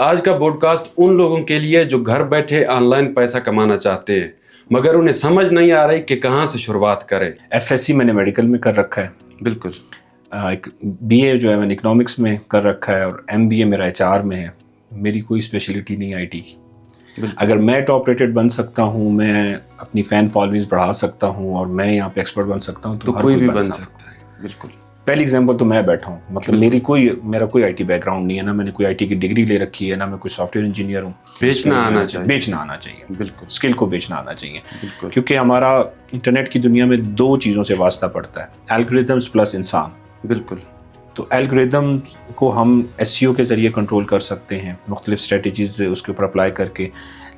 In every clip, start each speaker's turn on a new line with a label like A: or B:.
A: آج کا pod cost ان لوگوں کے لیے جو گھر بیٹھے آن لائن پیسہ کمانا چاہتے ہیں مگر انہیں سمجھ نہیں آ رہی کہ کہاں سے شروعات کریں۔
B: ایف ایس سی میں نے میڈیکل میں کر رکھا ہے،
A: بالکل۔
B: ایک بی اے جو ہے میں نے اکنامکس میں کر رکھا ہے، اور ایم بی اے میرا ایچ آر میں ہے۔ میری کوئی اسپیشلٹی نہیں آئی ٹی کی۔ اگر میں ٹاپ ریٹڈ بن سکتا ہوں، میں اپنی فین فالوئنگز بڑھا سکتا ہوں اور میں یہاں پہ ایکسپرٹ بن سکتا ہوں تو
A: کوئی بھی بن سکتا ہے۔ بالکل۔
B: پہلی ایگزامپل تو میں بیٹھا ہوں، مطلب میرا کوئی آئی ٹی بیک گراؤنڈ نہیں ہے، نہ میں نے کوئی آئی ٹی کی ڈگری لے رکھی ہے، نہ میں کوئی سافٹ ویئر انجینئر ہوں۔ بیچنا آنا چاہیے،
A: بالکل،
B: اسکل کو بیچنا آنا چاہیے،
A: بالکل،
B: کیونکہ ہمارا انٹرنیٹ کی دنیا میں دو چیزوں سے واسطہ پڑتا ہے، الگوریتھمز پلس انسان۔
A: بالکل۔
B: تو الگوریتھم کو ہم ایس سی او کے ذریعے کنٹرول کر سکتے ہیں، مختلف اسٹریٹجیز اس کے اوپر اپلائی کر کے،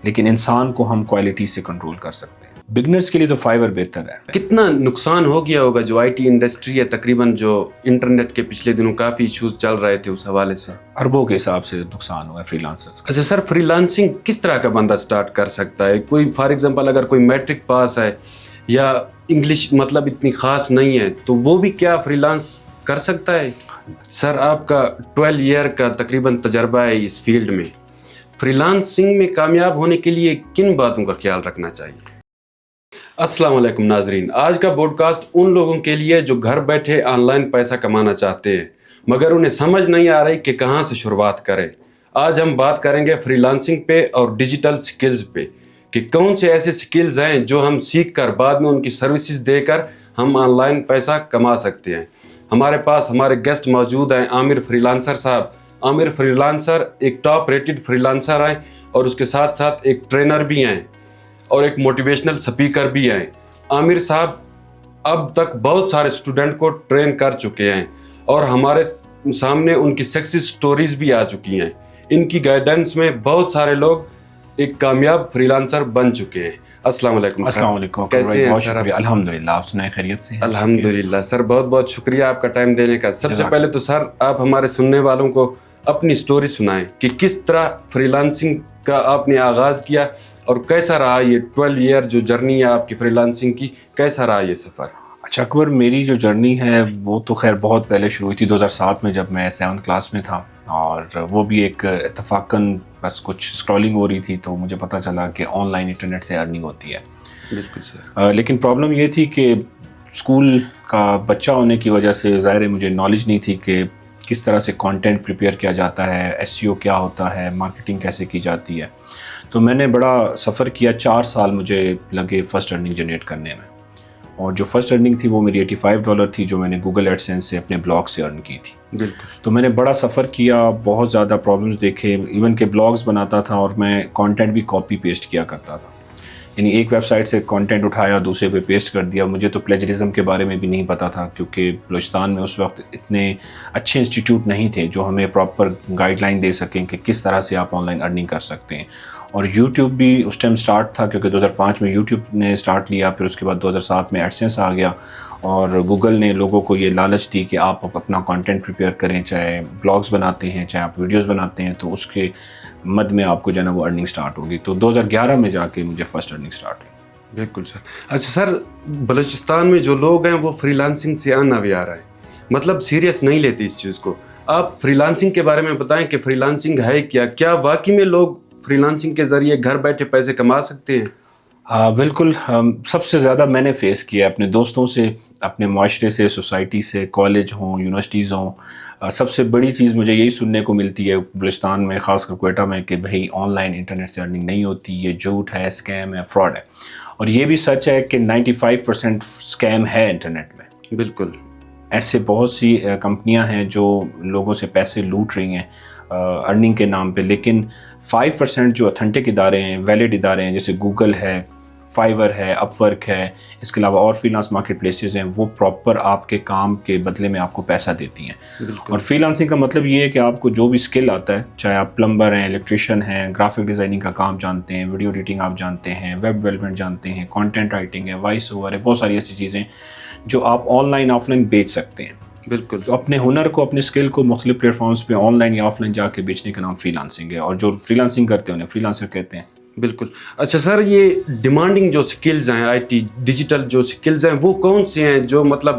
B: لیکن انسان کو ہم کوالٹی سے کنٹرول کر سکتے ہیں۔ بگنرز کے لیے تو فائیور بہتر ہے۔
A: کتنا نقصان ہو گیا ہوگا جو آئی ٹی انڈسٹری ہے، تقریباً جو انٹرنیٹ کے پچھلے دنوں کافی ایشوز چل رہے تھے اس حوالے سے؟
B: اربوں کے حساب سے نقصان ہوا ہے فری لانسرز کا۔
A: اچھا سر، فری لانسنگ کس طرح کا بندہ سٹارٹ کر سکتا ہے؟ کوئی فار ایگزامپل اگر کوئی میٹرک پاس ہے یا انگلش مطلب اتنی خاص نہیں ہے تو وہ بھی کیا فری لانس کر سکتا ہے؟ سر آپ کا 12 ایئر کا تقریباً تجربہ ہے اس فیلڈ میں، فری لانسنگ میں کامیاب ہونے کے لیے کن باتوں کا خیال رکھنا چاہیے؟ السلام علیکم ناظرین، آج کا پوڈ کاسٹ ان لوگوں کے لیے جو گھر بیٹھے آن لائن پیسہ کمانا چاہتے ہیں مگر انہیں سمجھ نہیں آ رہی کہ کہاں سے شروعات کریں۔ آج ہم بات کریں گے فری لانسنگ پہ اور ڈیجیٹل سکلز پہ کہ کون سے ایسے سکلز ہیں جو ہم سیکھ کر بعد میں ان کی سروسز دے کر ہم آن لائن پیسہ کما سکتے ہیں۔ ہمارے پاس ہمارے گیسٹ موجود ہیں عامر فری لانسر صاحب۔ عامر فری لانسر ایک ٹاپ ریٹڈ فری لانسر ہیں اور اس کے ساتھ ساتھ ایک ٹرینر بھی ہیں اور ایک موٹیویشنل سپیکر بھی ہیں۔ عامر صاحب اب تک بہت سارے اسٹوڈنٹ کو ٹرین کر چکے ہیں اور ہمارے سامنے ان کی سکسیس سٹوریز بھی آ چکی ہیں۔ ان کی گائیڈنس میں بہت سارے لوگ ایک کامیاب فری لانسر بن چکے ہیں۔ السلام علیکم۔
B: السلام علیکم،
A: کیسے ہیں سر؟
B: الحمدللہ، آپ سنائیں خیریت سے؟
A: الحمدللہ سر، بہت بہت شکریہ آپ کا ٹائم دینے کا۔ سب سے پہلے تو سر آپ ہمارے سننے والوں کو اپنی سٹوری سنائیں کہ کس طرح فری لانسنگ کا آپ نے آغاز کیا اور کیسا رہا یہ 12 ایئر جو جرنی ہے آپ کی فری لانسنگ کی، کیسا رہا یہ سفر؟
B: اچھا اکبر، میری جو جرنی ہے وہ تو خیر بہت پہلے شروع ہوئی تھی، 2007 میں جب میں 7th کلاس میں تھا، اور وہ بھی ایک اتفاقاً بس کچھ اسکرولنگ ہو رہی تھی تو مجھے پتہ چلا کہ آن لائن انٹرنیٹ سے ارننگ ہوتی ہے۔
A: بالکل سر۔
B: لیکن پرابلم یہ تھی کہ اسکول کا بچہ ہونے کی وجہ سے ظاہر ہے مجھے نالج نہیں تھی کہ کس طرح سے کانٹینٹ پریپیئر کیا جاتا ہے، ایس سی او کیا ہوتا ہے، مارکیٹنگ کیسے کی جاتی ہے۔ تو میں نے بڑا سفر کیا، 4 سال مجھے لگے فرسٹ ارننگ جنریٹ کرنے میں، اور جو فرسٹ ارننگ تھی وہ میری $85 تھی جو میں نے گوگل ایڈسینس سے اپنے بلاگ سے ارن کی تھی۔
A: بالکل۔
B: تو میں نے بڑا سفر کیا، بہت زیادہ پرابلمس دیکھے، ایون کہ بلاگز بناتا تھا اور میں کانٹینٹ بھی کاپی پیسٹ کیا کرتا تھا، یعنی ایک ویب سائٹ سے کانٹینٹ اٹھایا دوسرے پہ پیسٹ کر دیا۔ مجھے تو پلیجرزم کے بارے میں بھی نہیں پتہ تھا کیونکہ بلوچستان میں اس وقت اتنے اچھے انسٹیٹیوٹ نہیں تھے جو ہمیں پراپر گائیڈ لائن دے سکیں کہ کس طرح سے آپ آن لائن ارننگ کر سکتے ہیں۔ اور یوٹیوب بھی اس ٹائم سٹارٹ تھا کیونکہ 2005 میں یوٹیوب نے سٹارٹ لیا، پھر اس کے بعد 2007 میں ایڈسینس آ گیا، اور گوگل نے لوگوں کو یہ لالچ دی کہ آپ اپنا کانٹینٹ پریپیئر کریں، چاہے بلاگز بناتے ہیں چاہے آپ ویڈیوز بناتے ہیں، تو اس کے مد میں آپ کو جو ہے نا وہ ارننگ سٹارٹ ہوگی۔ تو 2011 میں جا کے مجھے فرسٹ ارننگ سٹارٹ ہوئی۔
A: بالکل سر۔ اچھا سر، بلوچستان میں جو لوگ ہیں وہ فری لانسنگ سے اناویار ہیں، مطلب سیریس نہیں لیتے اس چیز کو۔ آپ فری لانسنگ کے بارے میں بتائیں کہ فری لانسنگ ہے کیا واقعی میں لوگ فری لانسنگ کے ذریعے گھر بیٹھے پیسے کما سکتے ہیں؟
B: بالکل، سب سے زیادہ میں نے فیس کیا اپنے دوستوں سے، اپنے معاشرے سے، سوسائٹی سے، کالج ہوں، یونیورسٹیز ہوں۔ سب سے بڑی چیز مجھے یہی سننے کو ملتی ہے بلوچستان میں، خاص کر کوئٹہ میں، کہ بھئی آن لائن انٹرنیٹ سے ارننگ نہیں ہوتی، یہ جھوٹ ہے، اسکیم ہے، فراڈ ہے۔ اور یہ بھی سچ ہے کہ 95% اسکیم ہے انٹرنیٹ میں۔
A: بالکل۔
B: ایسے بہت سی کمپنیاں ہیں جو لوگوں سے پیسے لوٹ رہی ہیں ارننگ کے نام پہ، لیکن 5% جو اتھینٹک ادارے ہیں، ویلڈ ادارے ہیں، جیسے گوگل ہے، فائیور ہے، اپ ورک ہے، اس کے علاوہ اور فری لانس مارکیٹ پلیسز ہیں، وہ پراپر آپ کے کام کے بدلے میں آپ کو پیسہ دیتی ہیں۔ اور فری لانسنگ کا مطلب یہ ہے کہ آپ کو جو بھی اسکل آتا ہے، چاہے آپ پلمبر ہیں، الیکٹریشین ہیں، گرافک ڈیزائننگ کا کام جانتے ہیں، ویڈیو ایڈیٹنگ آپ جانتے ہیں، ویب ڈیولپمنٹ جانتے ہیں، کانٹینٹ رائٹنگ ہے، وائس اوور ہے، بہت ساری ایسی چیزیں جو آپ آن لائن آف لائن بیچ سکتے ہیں۔
A: بالکل۔
B: تو اپنے ہنر کو، اپنے اسکل کو مختلف پلیٹ فارمز پہ آن لائن یا آف لائن جا کے بیچنے کا نام فری لانسنگ ہے، اور جو فری لانسنگ کرتے ہیں انہیں فری لانسر کہتے ہیں۔
A: بالکل۔ اچھا سر، یہ ڈیمانڈنگ جو سکلز ہیں، آئی ٹی ڈیجیٹل جو سکلز ہیں وہ کون سے ہیں جو مطلب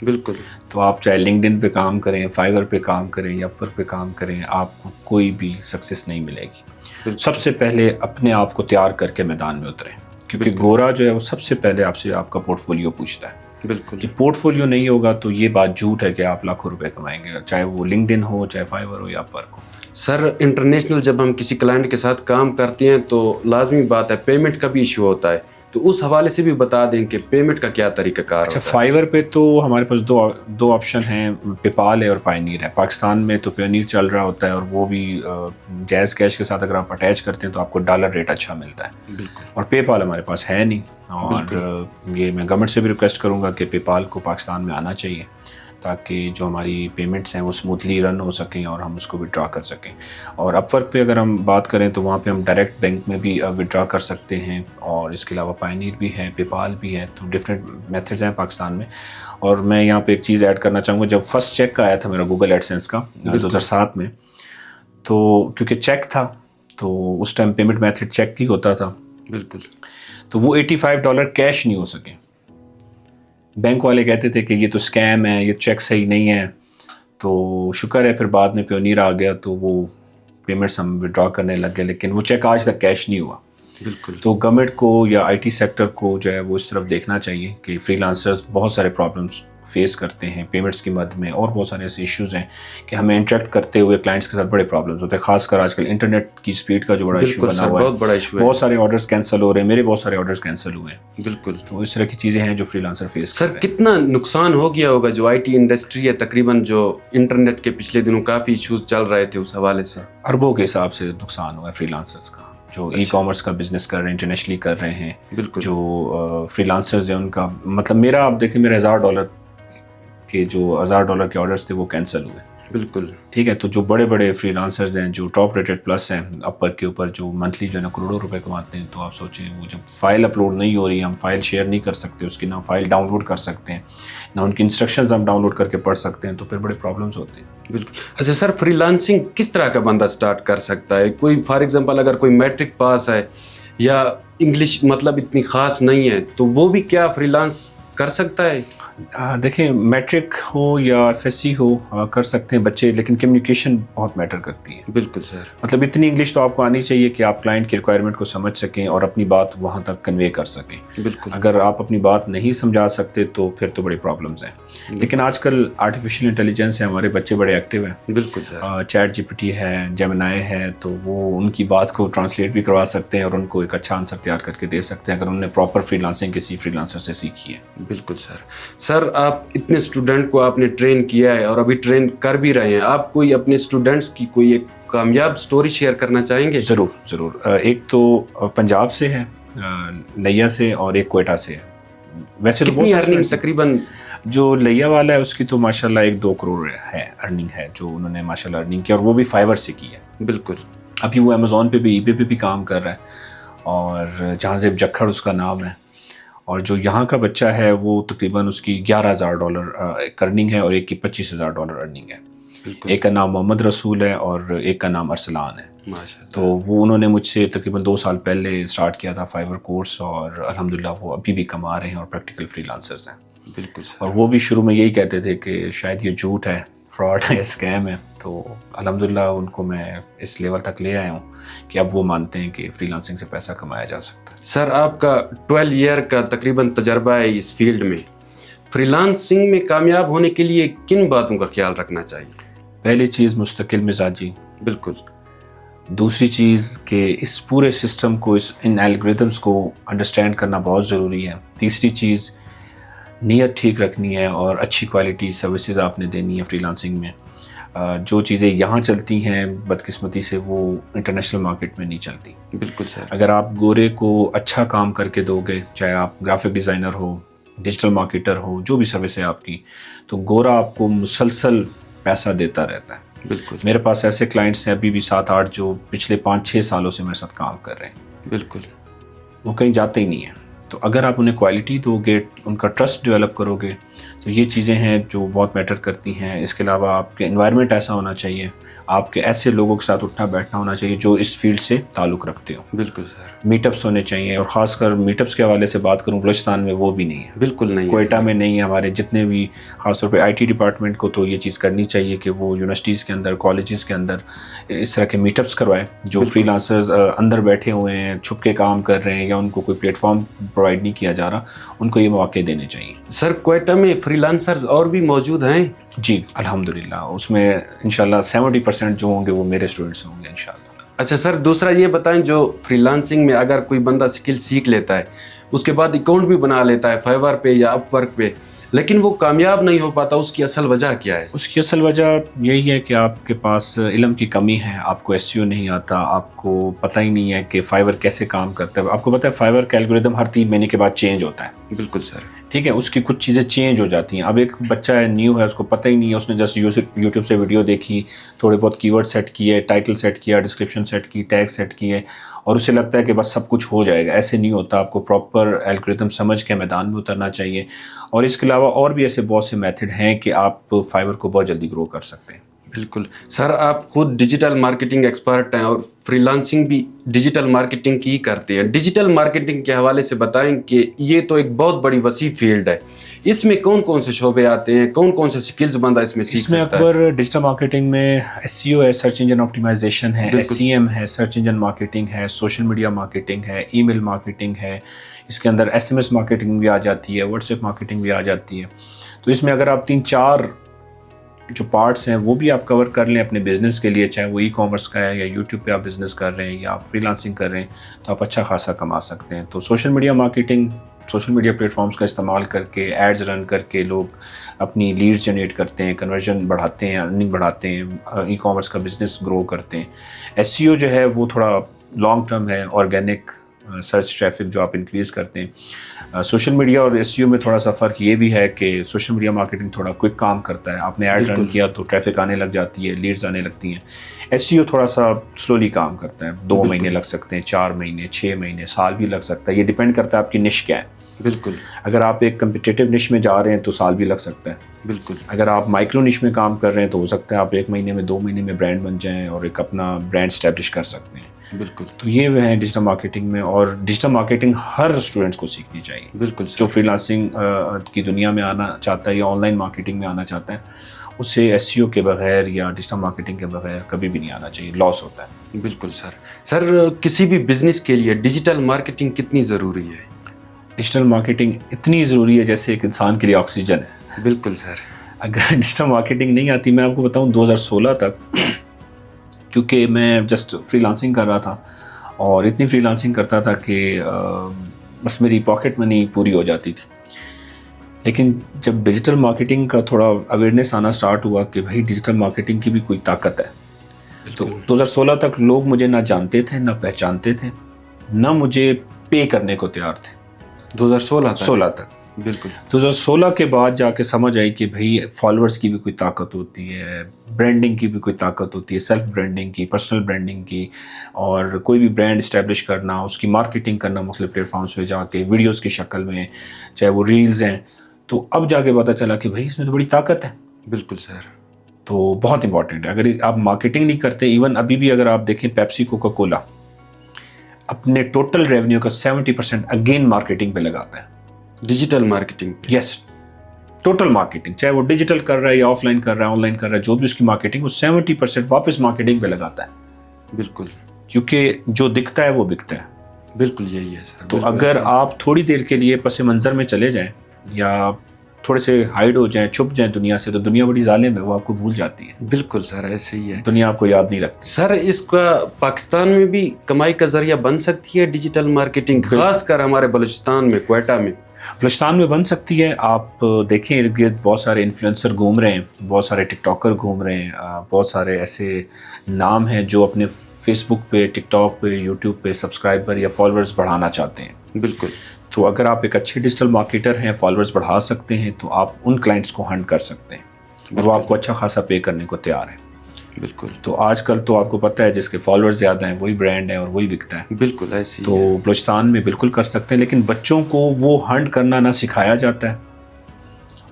A: بالکل.
B: تو آپ چاہے لنکڈ ان پہ کام کریں، فائیور پہ کام کریں یا اپور پہ کام کریں، آپ کو کوئی بھی سکسیس نہیں ملے گی. سب سے پہلے اپنے آپ کو تیار کر کے میدان میں اتریں، کیونکہ گورا جو ہے وہ سب سے پہلے آپ سے آپ کا پورٹ فولیو پوچھتا ہے.
A: بالکل.
B: کہ پورٹ فولیو نہیں ہوگا تو یہ بات جھوٹ ہے کہ آپ لاکھوں روپے کمائیں گے، چاہے وہ لنکڈ ان ہو، چاہے فائیور ہو یا اپورک ہو.
A: سر انٹرنیشنل جب ہم کسی کلائنٹ کے ساتھ کام کرتے ہیں تو لازمی بات ہے پیمنٹ کا بھی ایشو ہوتا ہے، تو اس حوالے سے بھی بتا دیں کہ پیمنٹ کا کیا طریقہ کار
B: اچھا،
A: ہوتا ہے.
B: فائیور پہ تو ہمارے پاس دو آپشن ہیں، پے پال ہے اور پائنیر ہے. پاکستان میں تو پائنیر چل رہا ہوتا ہے، اور وہ بھی جائز کیش کے ساتھ اگر آپ اٹیچ کرتے ہیں تو آپ کو ڈالر ریٹ اچھا ملتا ہے.
A: بالکل.
B: اور پے پال ہمارے پاس ہے نہیں، اور یہ میں گورنمنٹ سے بھی ریکویسٹ کروں گا کہ پے پال کو پاکستان میں آنا چاہیے، تاکہ جو ہماری پیمنٹس ہیں وہ اسموتھلی رن ہو سکیں اور ہم اس کو وڈرا کر سکیں. اور اپورک پہ اگر ہم بات کریں تو وہاں پہ ہم ڈائریکٹ بینک میں بھی وڈرا کر سکتے ہیں، اور اس کے علاوہ پائنیر بھی ہے، پے پال بھی ہے. تو ڈفرینٹ میتھڈز ہیں پاکستان میں. اور میں یہاں پہ ایک چیز ایڈ کرنا چاہوں گا، جب فرسٹ چیک آیا تھا میرا گوگل ایڈسنس کا 2007 میں، تو کیونکہ چیک تھا تو اس ٹائم پیمنٹ میتھڈ چیک ہی ہوتا تھا.
A: بالکل.
B: تو وہ $85 کیش نہیں ہو سکے. بینک والے کہتے تھے کہ یہ تو اسکیم ہے، یہ چیک صحیح نہیں ہے. تو شکر ہے پھر بعد میں پیونیر آ گیا تو وہ پیمنٹس ہم وڈرا کرنے لگ گئے، لیکن وہ چیک آج تک کیش نہیں ہوا.
A: بالکل.
B: تو گورنمنٹ کو یا آئی ٹی سیکٹر کو جو ہے وہ اس طرف دیکھنا چاہیے کہ فری لانسرز بہت سارے پرابلمس فیس کرتے ہیں پیمنٹس کی مد میں، اور بہت سارے ایسے ایشوز ہیں کہ ہمیں انٹریکٹ کرتے ہوئے کلائنٹس کے ساتھ بڑے پرابلمس ہوتے ہیں، خاص کر آج کل انٹرنیٹ کی سپیڈ کا جو بڑا ایشو بنا ہوا ہے.
A: بہت بڑا ایشو ہے.
B: بہت سارے آرڈرز کینسل ہو رہے ہیں، میرے بہت سارے آرڈرز کینسل ہوئے ہیں.
A: بالکل.
B: تو اس طرح کی چیزیں ہیں جو فری لانسر فیس کر
A: سر
B: رہے ہیں.
A: کتنا نقصان ہو گیا ہوگا جو آئی ٹی انڈسٹری ہے، تقریباً جو انٹرنیٹ کے پچھلے دنوں کافی ایشوز چل رہے تھے اس حوالے سے؟
B: اربوں کے حساب سے نقصان ہوا ہے فری لانسرز کا، جو ای کامرس کا بزنس کر رہے ہیں، انٹرنیشنلی کر رہے ہیں.
A: بالکل.
B: جو فری لانسرز ہیں ان کا مطلب، میرا آپ دیکھیں میرے $1000 کے جو $1000 کے آرڈرز تھے وہ کینسل ہوئے.
A: بالکل.
B: ٹھیک ہے. تو جو بڑے بڑے فری لانسرز ہیں جو ٹاپ ریٹڈ پلس ہیں اپر کے اوپر، جو منتھلی جو ہے نا کروڑوں روپے کماتے ہیں، تو آپ سوچیں وہ جب فائل اپلوڈ نہیں ہو رہی، ہم فائل شیئر نہیں کر سکتے اس کی، نہ فائل ڈاؤن لوڈ کر سکتے ہیں، نہ ان کی انسٹرکشنز ہم ڈاؤن لوڈ کر کے پڑھ سکتے ہیں، تو پھر بڑے پرابلمس ہوتے ہیں.
A: بالکل. اچھا سر، فری لانسنگ کس طرح کا بندہ سٹارٹ کر سکتا ہے؟ کوئی فار ایگزامپل اگر کوئی میٹرک پاس ہے یا انگلش مطلب اتنی خاص نہیں ہے تو وہ بھی کیا فری لانس کر سکتا ہے؟
B: دیکھیں میٹرک ہو یا ایف ایس سی ہو کر سکتے ہیں بچے، لیکن کمیونیکیشن بہت میٹر کرتی ہے.
A: بالکل سر.
B: مطلب اتنی انگلش تو آپ کو آنی چاہیے کہ آپ کلائنٹ کی ریکوائرمنٹ کو سمجھ سکیں اور اپنی بات وہاں تک کنوے کر سکیں.
A: بالکل.
B: اگر آپ اپنی بات نہیں سمجھا سکتے تو پھر تو بڑی پرابلمس ہیں. لیکن آج کل آرٹیفیشیل انٹیلیجنس ہے، ہمارے بچے بڑے ایکٹیو ہیں.
A: بالکل سر.
B: چیٹ جی پی ٹی ہے، جیمنائی ہے، تو وہ ان کی بات کو ٹرانسلیٹ بھی کروا سکتے ہیں اور ان کو ایک اچھا آنسر تیار کر کے دے سکتے ہیں اگر انہوں نے پراپر فری لانسنگ کسی فری لانسر سے سیکھی ہے.
A: بالکل سر. سر آپ اتنے اسٹوڈنٹ کو آپ نے ٹرین کیا ہے اور ابھی ٹرین کر بھی رہے ہیں، آپ کوئی اپنے اسٹوڈنٹس کی کوئی ایک کامیاب سٹوری شیئر کرنا چاہیں گے؟
B: ضرور ضرور. ایک تو پنجاب سے ہے، لیا سے، اور ایک کوئٹہ سے ہے. ویسے تو
A: کتنی ارننگ تقریباً؟
B: جو لیا والا ہے اس کی تو ماشاءاللہ 1-2 کروڑ ہے ارننگ ہے جو انہوں نے ماشاءاللہ ارننگ کی، اور وہ بھی فائیور سے کی ہے.
A: بالکل.
B: ابھی وہ امیزون پہ بھی، ای بے پہ بھی کام کر رہا ہے، اور جہاں سے جکھڑ اس کا نام ہے. اور جو یہاں کا بچہ ہے وہ تقریباً اس کی $11,000 ارننگ ہے، اور ایک کی $25,000 ارننگ ہے. ایک کا نام محمد رسول ہے اور ایک کا نام ارسلان ہے. تو وہ انہوں نے مجھ سے تقریباً 2 سال پہلے اسٹارٹ کیا تھا فائیور کورس، اور الحمدللہ وہ ابھی بھی کما رہے ہیں اور پریکٹیکل فری لانسرز ہیں.
A: بالکل.
B: اور وہ بھی شروع میں یہی کہتے تھے کہ شاید یہ جھوٹ ہے، فراڈ ہے، اسکیم ہے. تو الحمدللہ ان کو میں اس لیول تک لے آیا ہوں کہ اب وہ مانتے ہیں کہ فری لانسنگ سے پیسہ کمایا جا سکتا ہے.
A: سر آپ کا 12 ایئر کا تقریباً تجربہ ہے اس فیلڈ میں، فری لانسنگ میں کامیاب ہونے کے لیے کن باتوں کا خیال رکھنا چاہیے؟
B: پہلی چیز مستقل مزاجی.
A: بالکل.
B: دوسری چیز کہ اس پورے سسٹم کو، ان الگوریدمس کو انڈرسٹینڈ کرنا بہت ضروری ہے. تیسری چیز نیت ٹھیک رکھنی ہے اور اچھی کوالٹی سروسز آپ نے دینی ہے فری لانسنگ میں. جو چیزیں یہاں چلتی ہیں بدقسمتی سے وہ انٹرنیشنل مارکیٹ میں نہیں چلتی.
A: بالکل سر.
B: اگر آپ گورے کو اچھا کام کر کے دو گے، چاہے آپ graphic designer who, digital marketer who, جو بھی سروس ہے آپ کی، تو گورا آپ کو مسلسل پیسہ دیتا رہتا ہے.
A: بالکل.
B: میرے پاس ایسے کلائنٹس ہیں ابھی بھی 7-8 جو پچھلے 5-6 سالوں سے میرے ساتھ کام کر رہے ہیں.
A: بالکل.
B: وہ کہیں جاتے ہی نہیں ہیں. تو اگر آپ انہیں کوالٹی دو گے، ان کا ٹرسٹ ڈیولپ کرو گے، تو یہ چیزیں ہیں جو بہت میٹر کرتی ہیں۔ اس کے علاوہ آپ کے انوائرمنٹ ایسا ہونا چاہیے، آپ کے ایسے لوگوں کے ساتھ اٹھنا بیٹھنا ہونا چاہیے جو اس فیلڈ سے تعلق رکھتے ہو۔
A: بالکل سر،
B: میٹ اپس ہونے چاہیے، اور خاص کر میٹ اپس کے حوالے سے بات کروں، بلوچستان میں وہ بھی نہیں ہے،
A: بالکل نہیں ہے
B: کوئٹہ میں نہیں ہے۔ ہمارے جتنے بھی خاص طور پہ آئی ٹی ڈپارٹمنٹ کو تو یہ چیز کرنی چاہیے کہ وہ یونیورسٹیز کے اندر، کالجز کے اندر اس طرح کے میٹ اپس کروائیں، جو فری لانسرز اندر بیٹھے ہوئے ہیں، چھپ کے کام کر رہے ہیں، یا ان کو کوئی پلیٹ فارم پرووائڈ نہیں کیا جا رہا، ان کو یہ مواقع دینے چاہیے۔
A: سر کوئٹہ میں فری لانسرز اور بھی موجود ہیں؟
B: جی الحمدللہ، اس میں انشاءاللہ 70% جو ہوں گے وہ میرے اسٹوڈنٹس ہوں گے انشاءاللہ۔
A: اچھا سر، دوسرا یہ بتائیں، جو فری لانسنگ میں اگر کوئی بندہ اسکل سیکھ لیتا ہے، اس کے بعد اکاؤنٹ بھی بنا لیتا ہے فائیور پہ یا اپ ورک پہ، لیکن وہ کامیاب نہیں ہو پاتا، اس کی اصل وجہ کیا ہے؟
B: اس کی اصل وجہ یہی ہے کہ آپ کے پاس علم کی کمی ہے، آپ کو SEO نہیں آتا، آپ کو پتہ ہی نہیں ہے کہ فائیور کیسے کام کرتا ہے۔ آپ کو پتہ ہے فائیور کا الگوریدم ہر 3 مہینے کے بعد چینج ہوتا ہے۔
A: بالکل سر،
B: ٹھیک ہے، اس کی کچھ چیزیں چینج ہو جاتی ہیں۔ اب ایک بچہ ہے، نیو ہے، اس کو پتہ ہی نہیں ہے، اس نے جسٹ یوٹیوب سے ویڈیو دیکھی، تھوڑے بہت کی ورڈ سیٹ کیے، ٹائٹل سیٹ کیا، ڈسکرپشن سیٹ کی، ٹیگ سیٹ کیے، اور اسے لگتا ہے کہ بس سب کچھ ہو جائے گا۔ ایسے نہیں ہوتا، آپ کو پراپر الگوریدم سمجھ کے میدان میں اترنا چاہیے۔ اور اس کے علاوہ اور بھی ایسے بہت سے میتھڈ ہیں کہ آپ فائیور کو بہت جلدی گرو کر سکتے ہیں۔
A: بالکل سر، آپ خود ڈیجیٹل مارکیٹنگ ایکسپرٹ ہیں اور فری لانسنگ بھی ڈیجیٹل مارکیٹنگ کی کرتے ہیں۔ ڈیجیٹل مارکیٹنگ کے حوالے سے بتائیں کہ یہ تو ایک بہت بڑی وسیع فیلڈ ہے، اس میں کون کون سے شعبے آتے ہیں، کون کون سے سکلز بندہ اس میں سیکھ
B: اس میں
A: سکتا ہے؟
B: اکبر ڈیجیٹل مارکیٹنگ میں SEO ہے، سرچ انجن آپٹیمائزیشن ہے، SEM ہے، سرچ انجن مارکیٹنگ ہے، سوشل میڈیا مارکیٹنگ ہے، ای میل مارکیٹنگ ہے، اس کے اندر SMS مارکیٹنگ بھی آ جاتی ہے، واٹس ایپ مارکیٹنگ بھی آ جاتی ہے۔ تو اس میں اگر آپ 3-4 جو پارٹس ہیں وہ بھی آپ کور کر لیں اپنے بزنس کے لیے، چاہے وہ ای کامرس کا ہے یا یوٹیوب پہ آپ بزنس کر رہے ہیں یا آپ فری لانسنگ کر رہے ہیں، تو آپ اچھا خاصا کما سکتے ہیں۔ تو social media marketing, social media platforms کا استعمال کر کے ایڈز رن کر کے لوگ اپنی لیڈز جنریٹ کرتے ہیں، کنورژن بڑھاتے ہیں، ارننگ بڑھاتے ہیں، ای کامرس کا بزنس گرو کرتے ہیں۔ SEO جو ہے وہ تھوڑا لانگ ٹرم ہے، آرگینک سرچ ٹریفک جو آپ انکریز کرتے ہیں۔ سوشل میڈیا اور SEO میں تھوڑا سا فرق یہ بھی ہے کہ سوشل میڈیا مارکیٹنگ تھوڑا کوئک کام کرتا ہے، آپ نے ایڈ رن کیا تو ٹریفک آنے لگ جاتی ہے، لیڈز آنے لگتی ہیں۔ SEO تھوڑا سا سلولی کام کرتا ہے، 2 مہینے لگ سکتے ہیں، 4 مہینے، 6 مہینے، سال بھی لگ سکتا ہے، یہ ڈیپینڈ کرتا ہے آپ کی نش کیا ہے۔
A: بالکل،
B: اگر آپ ایک کمپٹیٹیو نش میں جا رہے ہیں تو سال بھی لگ سکتا ہے۔
A: بالکل،
B: اگر آپ مائکرو نش میں کام کر رہے ہیں تو ہو سکتا ہے آپ 1 مہینے میں، 2 مہینے میں برانڈ بن جائیں اور ایک اپنا برانڈ اسٹیبلش کر سکتے ہیں۔
A: بالکل،
B: تو یہ وہ ہے ڈیجیٹل مارکیٹنگ میں، اور ڈیجیٹل مارکیٹنگ ہر اسٹوڈنٹس کو سیکھنی چاہیے۔
A: بالکل
B: جو فری لانسنگ کی دنیا میں آنا چاہتا ہے یا آن لائن مارکیٹنگ میں آنا چاہتا ہے، اسے SEO کے بغیر یا ڈیجیٹل مارکیٹنگ کے بغیر کبھی بھی نہیں آنا چاہیے، لاس ہوتا ہے۔
A: بالکل سر، کسی بھی بزنس کے لیے ڈیجیٹل مارکیٹنگ کتنی ضروری ہے؟
B: ڈیجیٹل مارکیٹنگ اتنی ضروری ہے جیسے ایک انسان کے لیے آکسیجن ہے۔
A: بالکل سر،
B: اگر ڈیجیٹل مارکیٹنگ نہیں آتی، میں آپ کو بتاؤں 2016 تک، کیونکہ میں جسٹ فری لانسنگ کر رہا تھا اور اتنی فری لانسنگ کرتا تھا کہ بس میری پاکٹ منی پوری ہو جاتی تھی۔ لیکن جب ڈیجیٹل مارکیٹنگ کا تھوڑا اویئرنیس آنا سٹارٹ ہوا کہ بھائی ڈیجیٹل مارکیٹنگ کی بھی کوئی طاقت ہے، تو 2016 تک لوگ مجھے نہ جانتے تھے، نہ پہچانتے تھے، نہ مجھے پے کرنے کو تیار تھے۔
A: 2016
B: تک
A: بالکل،
B: 2016 کے بعد جا کے سمجھ آئی کہ بھائی فالوورز کی بھی کوئی طاقت ہوتی ہے، برانڈنگ کی بھی کوئی طاقت ہوتی ہے، سیلف برانڈنگ کی، پرسنل برانڈنگ کی، اور کوئی بھی برانڈ اسٹیبلش کرنا، اس کی مارکیٹنگ کرنا مختلف پلیٹ فارمز پہ جا کے، ویڈیوز کی شکل میں، چاہے وہ ریلز ہیں۔ تو اب جا کے پتہ چلا کہ بھائی اس میں تو بڑی طاقت ہے۔
A: بالکل سر،
B: تو بہت امپورٹنٹ ہے، اگر آپ مارکیٹنگ نہیں کرتے، ایون ابھی بھی اگر آپ دیکھیں پیپسی، کوکا کولا اپنے ٹوٹل ریونیو کا 70% اگین مارکیٹنگ پہ لگاتا ہے۔
A: ڈیجیٹل مارکیٹنگ،
B: یس، ٹوٹل مارکیٹنگ، چاہے وہ ڈیجیٹل کر رہا ہے یا آف لائن کر رہا ہے، آن لائن کر رہا ہے، جو بھی اس کی مارکیٹنگ، وہ 70% واپس مارکیٹنگ پہ لگاتا ہے،
A: بالکل،
B: کیونکہ جو دکھتا ہے وہ بکتا ہے۔
A: بالکل یہی ہے سر۔
B: تو اگر آپ تھوڑی دیر کے لیے پس منظر میں چلے جائیں یا تھوڑے سے ہائیڈ ہو جائیں، چھپ جائیں دنیا سے، تو دنیا بڑی ظالم ہے، وہ آپ کو بھول جاتی ہے۔
A: بالکل سر، ایسے ہی ہے،
B: دنیا آپ کو یاد نہیں رکھتی۔
A: سر اس کا پاکستان میں بھی کمائی کا ذریعہ بن سکتی ہے ڈیجیٹل مارکیٹنگ، خاص کر ہمارے بلوچستان میں، کوئٹہ میں؟
B: بلوچستان میں بن سکتی ہے۔ آپ دیکھیں ارد گرد بہت سارے انفلوئنسر گھوم رہے ہیں، بہت سارے ٹک ٹاکر گھوم رہے ہیں، بہت سارے ایسے نام ہیں جو اپنے فیس بک پہ، ٹک ٹاک پہ، یوٹیوب پہ سبسکرائبر یا فالوورز بڑھانا چاہتے ہیں۔
A: بالکل،
B: تو اگر آپ ایک اچھے ڈیجیٹل مارکیٹر ہیں، فالوورز بڑھا سکتے ہیں، تو آپ ان کلائنٹس کو ہنٹ کر سکتے ہیں اور وہ آپ کو اچھا خاصا پے کرنے کو تیار ہیں۔
A: بالکل.
B: تو آج کل تو آپ کو پتہ ہے جس کے فالوورز زیادہ ہیں وہی برانڈ ہے اور وہی بکتا ہے.
A: بالکل ایسی
B: تو بلوچستان میں بالکل کر سکتے ہیں، لیکن بچوں کو وہ ہنٹ کرنا نہ سکھایا جاتا ہے،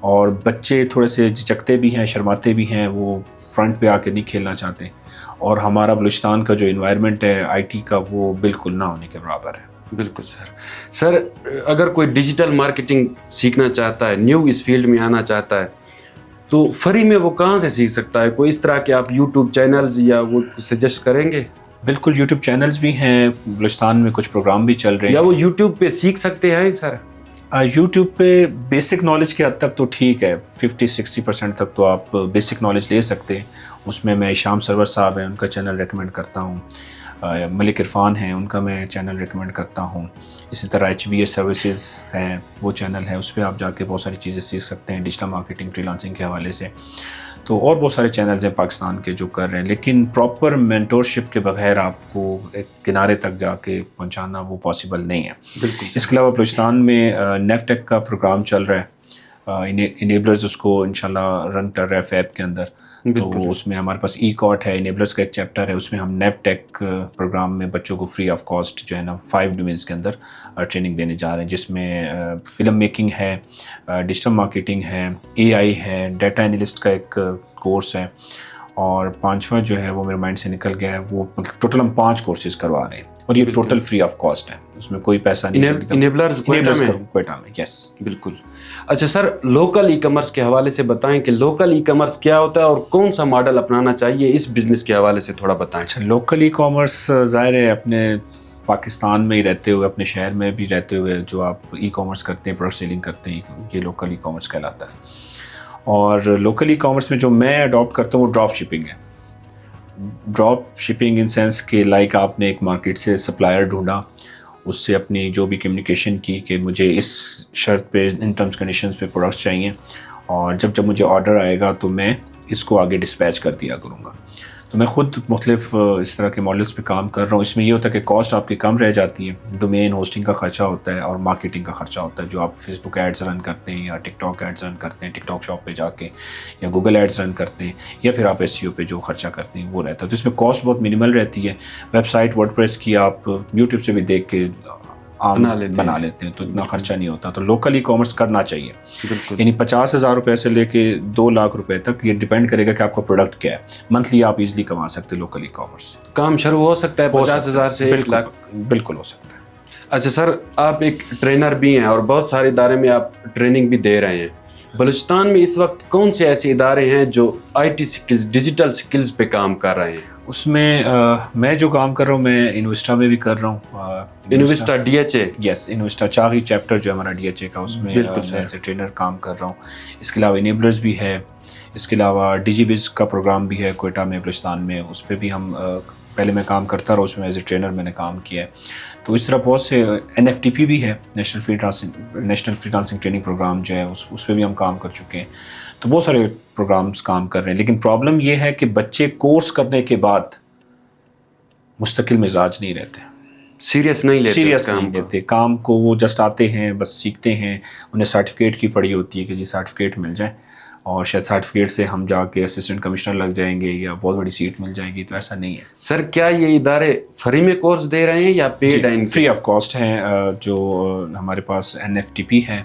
B: اور بچے تھوڑے سے جھجکتے بھی ہیں، شرماتے بھی ہیں، وہ فرنٹ پہ آ کے نہیں کھیلنا چاہتے. اور ہمارا بلوچستان کا جو انوائرمنٹ ہے آئی ٹی کا وہ بالکل نہ ہونے کے برابر ہے.
A: بالکل سر اگر کوئی ڈیجیٹل مارکیٹنگ سیکھنا چاہتا ہے، نیو اس فیلڈ میں آنا چاہتا ہے، تو فری میں وہ کہاں سے سیکھ سکتا ہے؟ کوئی اس طرح کے آپ یوٹیوب چینلز یا وہ سجیسٹ کریں گے؟
B: بالکل، یوٹیوب چینلز بھی ہیں بلوچستان میں، کچھ پروگرام بھی چل رہے ہیں.
A: یا وہ یوٹیوب پہ سیکھ سکتے ہیں سر؟
B: یوٹیوب پہ بیسک نالج کے حد تک تو ٹھیک ہے، 50-60% تک تو آپ بیسک نالج لے سکتے ہیں. اس میں شام سرور صاحب ہیں، ان کا چینل ریکمنڈ کرتا ہوں. ملک عرفان ہیں، ان کا میں چینل ریکمنڈ کرتا ہوں. اسی طرح HBS سروسز ہیں، وہ چینل ہے، اس پہ آپ جا کے بہت ساری چیزیں سیکھ سکتے ہیں ڈیجیٹل مارکیٹنگ، فری لانسنگ کے حوالے سے. تو اور بہت سارے چینلز ہیں پاکستان کے جو کر رہے ہیں، لیکن پراپر مینٹورشپ کے بغیر آپ کو ایک کنارے تک جا کے پہنچانا وہ پاسبل نہیں ہے.
A: بالکل.
B: اس کے علاوہ بلوچستان میں نیف ٹیک کا پروگرام چل رہا ہے، انیبلرز اس کو انشاءاللہ رن کر رہا ہے فیب کے اندر. تو اس میں ہمارے پاس ای کارٹ ہے، انیبلرز کا ایک چیپٹر ہے، اس میں ہم نیف ٹیک پروگرام میں بچوں کو فری آف کاسٹ جو ہے نا 5 ڈومینس کے اندر ٹریننگ دینے جا رہے ہیں، جس میں فلم میکنگ ہے، ڈیجیٹل مارکیٹنگ ہے، AI ہے، ڈیٹا انالسٹ کا ایک کورس ہے، اور 5واں جو ہے وہ میرے مائنڈ سے نکل گیا ہے. وہ مطلب ٹوٹل ہم 5 کورسز کروا رہے ہیں، اور یہ ٹوٹل فری آف کاسٹ ہے، اس میں کوئی پیسہ نہیں.
A: انیبلرز
B: کوئٹہ میں. یس
A: بالکل. اچھا سر، لوکل ای کامرس کے حوالے سے بتائیں کہ لوکل ای کامرس کیا ہوتا ہے اور کون سا ماڈل اپنانا چاہیے، اس بزنس کے حوالے سے تھوڑا بتائیں.
B: اچھا، لوکل ای کامرس ظاہر ہے اپنے پاکستان میں ہی رہتے ہوئے، اپنے شہر میں بھی رہتے ہوئے جو آپ ای کامرس کرتے ہیں، پروڈکٹ سیلنگ کرتے ہیں، یہ لوکل ای کامرس کہلاتا ہے. اور لوکل ای کامرس میں جو میں اڈاپٹ کرتا ہوں وہ ڈراپ شپنگ ہے. ڈراپ شپنگ ان سینس کہ لائک آپ نے ایک مارکیٹ سے سپلائر ڈھونڈا، اس سے اپنی جو بھی کمیونیکیشن کی کہ مجھے اس شرط پہ، ان ٹرمز کنڈیشنز پہ پروڈکٹس چاہیے، اور جب مجھے آرڈر آئے گا تو میں اس کو آگے ڈسپیچ کر دیا کروں گا. تو میں خود مختلف اس طرح کے ماڈلز پہ کام کر رہا ہوں. اس میں یہ ہوتا ہے کہ کاسٹ آپ کی کم رہ جاتی ہے، ڈومین ہوسٹنگ کا خرچہ ہوتا ہے اور مارکیٹنگ کا خرچہ ہوتا ہے، جو آپ فیس بک ایڈز رن کرتے ہیں یا ٹک ٹاک ایڈز رن کرتے ہیں، ٹک ٹاک شاپ پہ جا کے، یا گوگل ایڈز رن کرتے ہیں، یا پھر آپ SEO پہ جو خرچہ کرتے ہیں وہ رہتا ہے. تو اس میں کاسٹ بہت منیمل رہتی ہے. ویب سائٹ ورڈپریس کی آپ یوٹیوب سے بھی دیکھ کے بنا لیتے ہیں، تو اتنا خرچہ نہیں ہوتا. تو لوکل ای کامرس کرنا چاہیے. یعنی 50,000 روپے سے لے کے 2 لاکھ روپے تک، یہ ڈیپینڈ کرے گا کہ آپ کا پروڈکٹ کیا ہے. منتھلی آپ ایزلی کما سکتے ہیں لوکل ای کامرس.
A: کام شروع ہو سکتا ہے 50,000 سے 1 لاکھ.
B: بالکل ہو سکتا ہے.
A: اچھا سر، آپ ایک ٹرینر بھی ہیں اور بہت سارے ادارے میں آپ ٹریننگ بھی دے رہے ہیں. بلوچستان میں اس وقت کون سے ایسے ادارے ہیں جو IT سکلز، ڈیجیٹل سکلز پہ کام کر رہے ہیں؟
B: اس میں جو کام کر رہا ہوں، میں انویسٹا میں بھی کر رہا ہوں.
A: انویسٹا DHA؟
B: یس، انویسٹا چاغی چیپٹر جو ہمارا DHA کا، اس میں ایز اے ٹرینر کام کر رہا ہوں. اس کے علاوہ انیبلرز بھی ہے. اس کے علاوہ DigiBiz کا پروگرام بھی ہے کوئٹہ میں، بلوچستان میں. اس پہ بھی ہم پہلے میں کام کرتا رہا، اس میں ایز اے ٹرینر میں نے کام کیا ہے. تو اس طرح بہت سے NFTP بھی ہے، national freelancing training programme جو ہے، اس پہ بھی ہم کام کر چکے ہیں. تو بہت سارے پروگرامز کام کر رہے ہیں. لیکن پرابلم یہ ہے کہ بچے کورس کرنے کے بعد مستقل مزاج نہیں رہتے،
A: سیریس نہیں لیتے
B: کام کو. وہ جسٹ آتے ہیں، بس سیکھتے ہیں، انہیں سرٹیفکیٹ کی پڑی ہوتی ہے کہ جی سرٹیفکیٹ مل جائے، اور شاید سرٹیفکیٹ سے ہم جا کے اسسٹنٹ کمشنر لگ جائیں گے یا بہت بڑی سیٹ مل جائے گی. تو ایسا نہیں ہے.
A: سر کیا یہ ادارے فری میں کورس دے رہے ہیں یا پیڈ ہیں؟
B: فری آف کاسٹ ہیں. جو ہمارے پاس NFTP ہے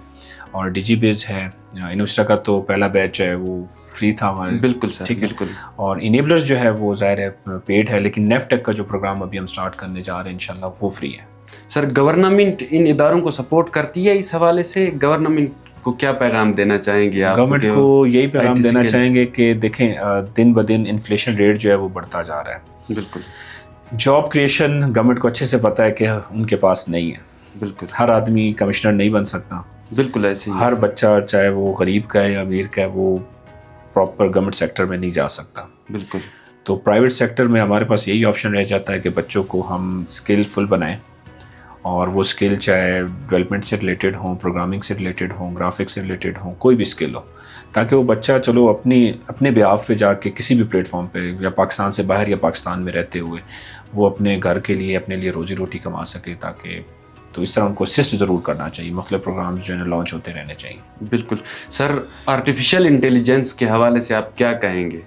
B: اور DigiBiz ہے. انوسٹا کا تو پہلا بیچ ہے وہ فری تھا ہمارے.
A: بالکل سر، بالکل.
B: اور انیبلرز جو ہے وہ ظاہر ہے پیڈ ہے، لیکن نیف ٹیک کا جو پروگرام ابھی ہم سٹارٹ کرنے جا رہے ہیں انشاءاللہ وہ فری ہے.
A: سر گورنمنٹ ان اداروں کو سپورٹ کرتی ہے؟ اس حوالے سے گورنمنٹ کو کیا پیغام دینا چاہیں گے آپ؟
B: گورنمنٹ کو یہی پیغام دینا چاہیں گے کہ دیکھیں دن بدن انفلیشن ریٹ جو ہے وہ بڑھتا جا رہا ہے.
A: بالکل.
B: جاب کریشن گورنمنٹ کو اچھے سے پتہ ہے کہ ان کے پاس نہیں ہے.
A: بالکل.
B: ہر آدمی کمشنر نہیں بن سکتا.
A: بالکل ایسے ہی.
B: ہر بچہ چاہے وہ غریب کا ہے یا امیر کا ہے، وہ پراپر گورنمنٹ سیکٹر میں نہیں جا سکتا.
A: بالکل.
B: تو پرائیویٹ سیکٹر میں ہمارے پاس یہی آپشن رہ جاتا ہے کہ بچوں کو ہم اسکل فل بنائیں، اور وہ اسکل چاہے ڈیولپمنٹ سے ریلیٹڈ ہوں، پروگرامنگ سے ریلیٹڈ ہوں، گرافکس سے ریلیٹڈ ہوں، کوئی بھی اسکل ہو، تاکہ وہ بچہ چلو اپنے بیہاف پہ جا کے کسی بھی پلیٹ فارم پہ، یا پاکستان سے باہر یا پاکستان میں رہتے ہوئے، وہ اپنے گھر کے لیے، اپنے لیے روزی روٹی کما سکے. تاکہ تو اس طرح ان کو اسسٹ ضرور کرنا چاہیے. مختلف پروگرامز جو ہے لانچ ہوتے رہنے چاہیے.
A: بالکل. سر آرٹیفیشیل انٹیلیجنس کے حوالے سے آپ کیا کہیں گے؟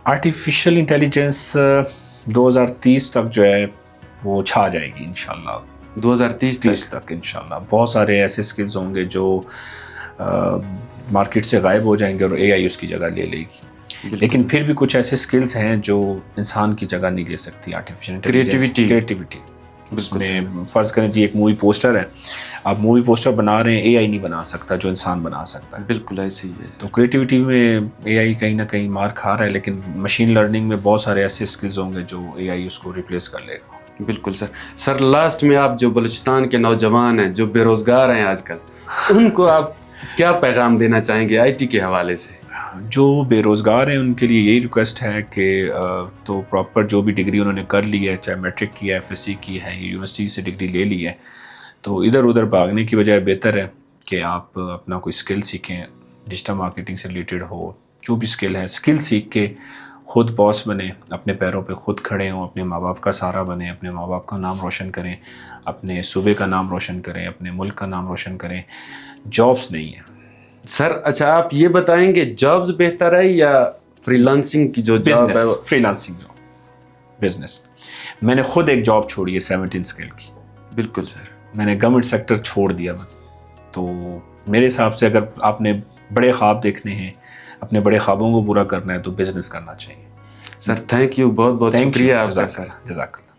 B: آرٹیفیشل انٹیلیجنس 2030 تک جو ہے وہ چھا جائے گی انشاءاللہ.
A: 2030
B: تک انشاءاللہ بہت سارے ایسے سکلز ہوں گے جو مارکیٹ سے غائب ہو جائیں گے اور اے آئی اس کی جگہ لے لے گی. لیکن پھر بھی کچھ ایسے سکلز ہیں جو انسان کی جگہ نہیں لے سکتی آرٹیفیشل انٹیلیجنس. کریٹیوٹی. اس میں فرض کریں جی ایک مووی پوسٹر ہے, آپ مووی پوسٹر بنا رہے ہیں, اے آئی نہیں بنا سکتا جو انسان بنا سکتا ہے.
A: بالکل ایسے ہی ہے.
B: تو کریٹیوٹی میں اے آئی کہیں نہ کہیں مار کھا رہا ہے, لیکن مشین لرننگ میں بہت سارے ایسے سکلز ہوں گے جو اے آئی اس کو ریپلیس کر لے گا.
A: بالکل سر لاسٹ میں آپ جو بلوچستان کے نوجوان ہیں جو بے روزگار ہیں آج کل, ان کو آپ کیا پیغام دینا چاہیں گے آئی ٹی کے حوالے سے؟
B: جو بے روزگار ہیں ان کے لیے یہی ریکویسٹ ہے کہ تو پراپر جو بھی ڈگری انہوں نے کر لی ہے, چاہے میٹرک کی ہے, ایف ایس سی کی ہے, یونیورسٹی سے ڈگری لے لی ہے, تو ادھر ادھر بھاگنے کی بجائے بہتر ہے کہ آپ اپنا کوئی اسکل سیکھیں, ڈیجیٹل مارکیٹنگ سے ریلیٹڈ ہو, جو بھی اسکل ہے اسکل سیکھ کے خود باس بنیں, اپنے پیروں پہ خود کھڑے ہوں, اپنے ماں باپ کا سہارا بنیں, اپنے ماں باپ کا نام روشن کریں, اپنے صوبے کا نام روشن کریں, اپنے ملک کا نام روشن کریں. جابس نہیں ہیں
A: سر. اچھا آپ یہ بتائیں گے جابز بہتر ہے یا فری لانسنگ کی جو جاب ہے؟
B: Free lancing job, business. میں نے خود ایک جاب چھوڑی ہے 17 اسکیل کی.
A: بالکل سر.
B: میں نے گورنمنٹ سیکٹر چھوڑ دیا. تو میرے حساب سے اگر آپ نے بڑے خواب دیکھنے ہیں, اپنے بڑے خوابوں کو پورا کرنا ہے, تو بزنس کرنا چاہیے.
A: سر تھینک یو, بہت بہت شکریہ آپ کا سر.
B: جزاک اللہ.